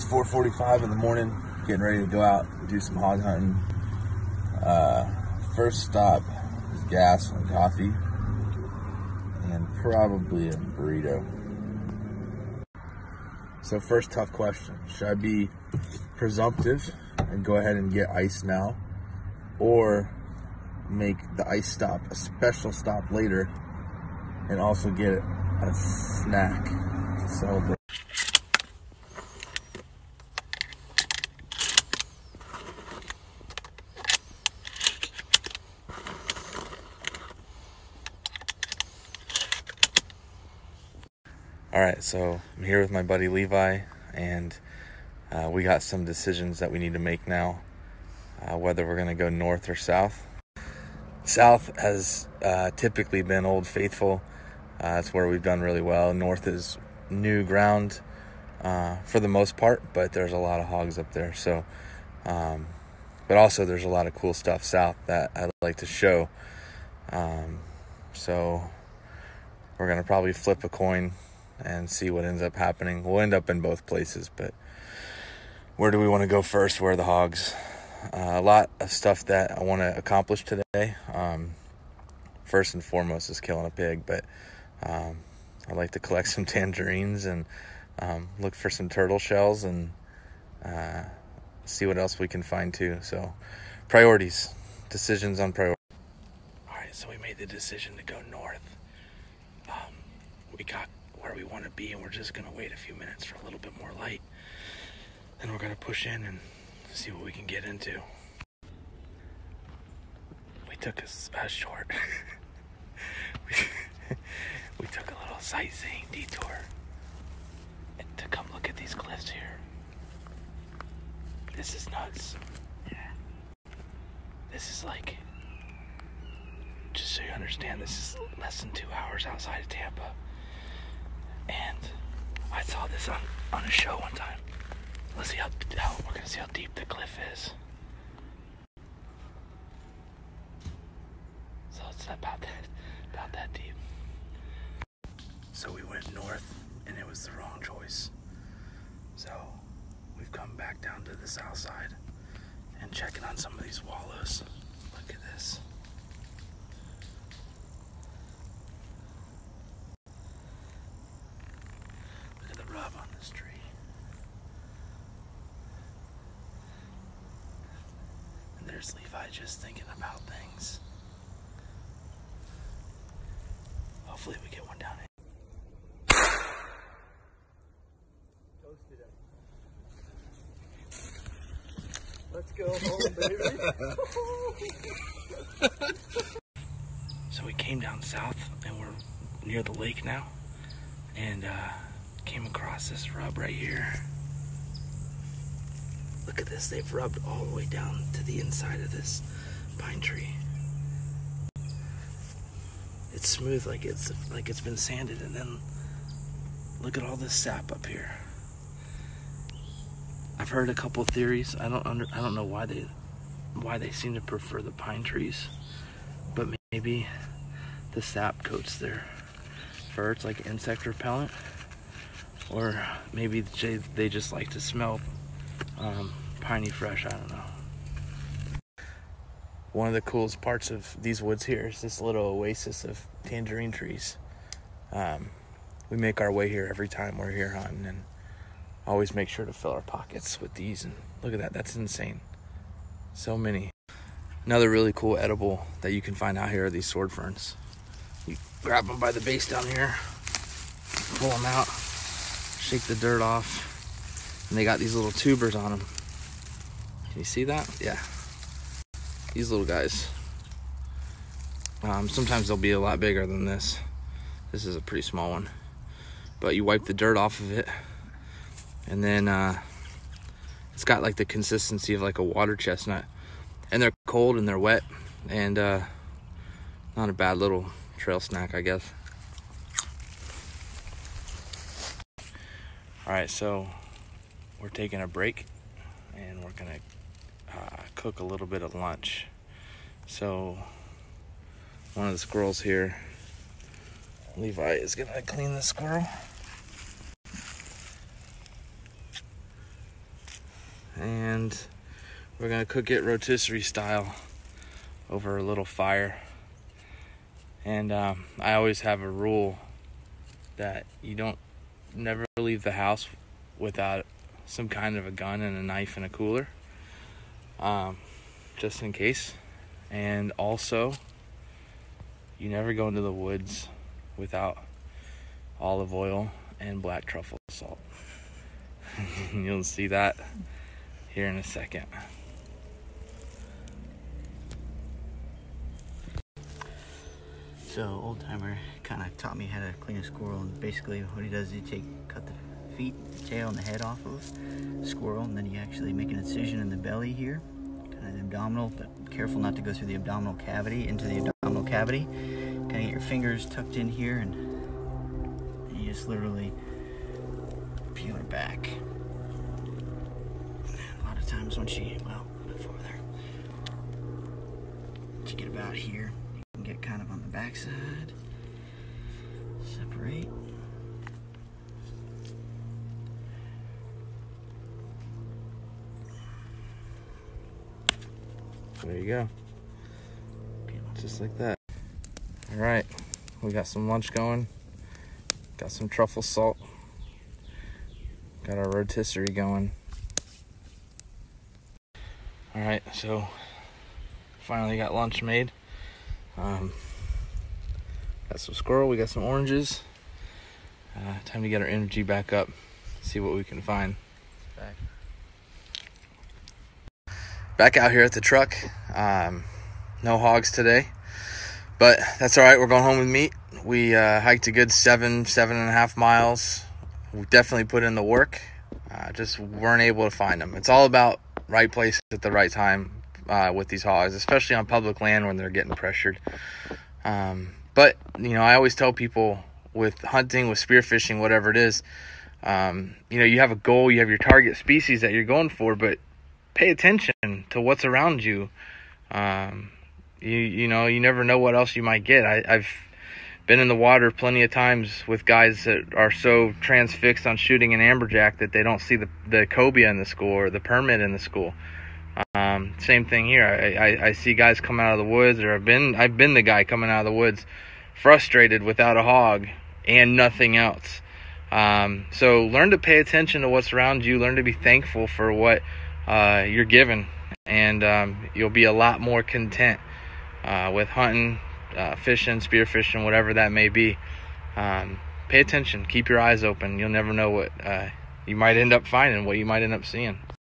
4:45 in the morning, getting ready to go out and do some hog hunting. First stop is gas and coffee, and probably a burrito. So first tough question, should I be presumptive and go ahead and get ice now, or make the ice stop a special stop later and also get a snack to celebrate? All right, so I'm here with my buddy Levi, and we got some decisions that we need to make now, whether we're gonna go north or south. South has typically been Old Faithful. That's where we've done really well. North is new ground for the most part, but there's a lot of hogs up there. So, but also there's a lot of cool stuff south that I'd like to show. So we're gonna probably flip a coin and see what ends up happening. We'll end up in both places, but where do we want to go first? Where are the hogs? A lot of stuff that I want to accomplish today. First and foremost is killing a pig, but I'd like to collect some tangerines and look for some turtle shells and see what else we can find too. So priorities, decisions on priorities. All right, so we made the decision to go north. We got where we want to be, and we're just going to wait a few minutes for a little bit more light. Then we're going to push in and see what we can get into. We took a short. we took a little sightseeing detour to come look at these cliffs here. This is nuts. Yeah. This is like, just so you understand, this is less than 2 hours outside of Tampa. And I saw this on a show one time. Let's see how we're gonna see how deep the cliff is. So it's about that deep. So we went north, and it was the wrong choice. So we've come back down to the south side and checking on some of these wallows. Look at this. Look at the rub on this tree. And there's Levi just thinking about things. Hopefully we get one down here. Toasted it. Let's go home, baby. So we came down south, and we're near the lake now, and came across this rub right here. Look at this, they've rubbed all the way down to the inside of this pine tree. It's smooth like it's been sanded, and then look at all this sap up here. I've heard a couple theories. I don't know why they seem to prefer the pine trees, but maybe the sap coats their fur. It's like insect repellent, or maybe they just like to smell piney fresh. I don't know. One of the coolest parts of these woods here is this little oasis of tangerine trees. We make our way here every time we're here hunting, and always make sure to fill our pockets with these. And look at that, that's insane. So many. Another really cool edible that you can find out here are these sword ferns. You grab them by the base down here, pull them out, shake the dirt off, and they got these little tubers on them. Can you see that? Yeah. These little guys. Sometimes they'll be a lot bigger than this. This is a pretty small one. But you wipe the dirt off of it, and then it's got like the consistency of like a water chestnut. And they're cold and they're wet, and not a bad little trail snack, I guess. All right, so we're taking a break, and we're gonna cook a little bit of lunch. So one of the squirrels here, Levi is gonna clean the squirrel. and we're gonna cook it rotisserie style over a little fire. And I always have a rule that you don't never leave the house without some kind of a gun and a knife and a cooler, just in case. And also, you never go into the woods without olive oil and black truffle salt. You'll see that here in a second. So old timer kind of taught me how to clean a squirrel, and basically what he does is cut the feet, the tail, and the head off of the squirrel, and then you actually make an incision in the belly here, kind of the abdominal, but careful not to go through the abdominal cavity, into the abdominal cavity. Kind of get your fingers tucked in here, and you just literally peel her back. A lot of times when before there, once you get about here, you can get kind of on the backside. Separate. There you go. Just like that. All right, we got some lunch going. Got some truffle salt. Got our rotisserie going. All right, so finally got lunch made. Got some squirrel, we got some oranges. Time to get our energy back up, see what we can find. Back out here at the truck. No hogs today, but that's all right. We're going home with meat. We hiked a good 7.5 miles. We definitely put in the work. Just weren't able to find them. It's all about right place at the right time with these hogs, especially on public land when they're getting pressured. But I always tell people with hunting, with spearfishing, whatever it is, you have a goal, you have your target species that you're going for, but pay attention to what's around you. You never know what else you might get. I've been in the water plenty of times with guys that are so transfixed on shooting an amberjack that they don't see the cobia in the school or the permit in the school. Same thing here. I see guys come out of the woods, or I've been the guy coming out of the woods frustrated without a hog and nothing else. So learn to pay attention to what's around you. Learn to be thankful for what you're given, and you'll be a lot more content with hunting, fishing, spearfishing, whatever that may be. Pay attention. Keep your eyes open. You'll never know what you might end up finding, what you might end up seeing.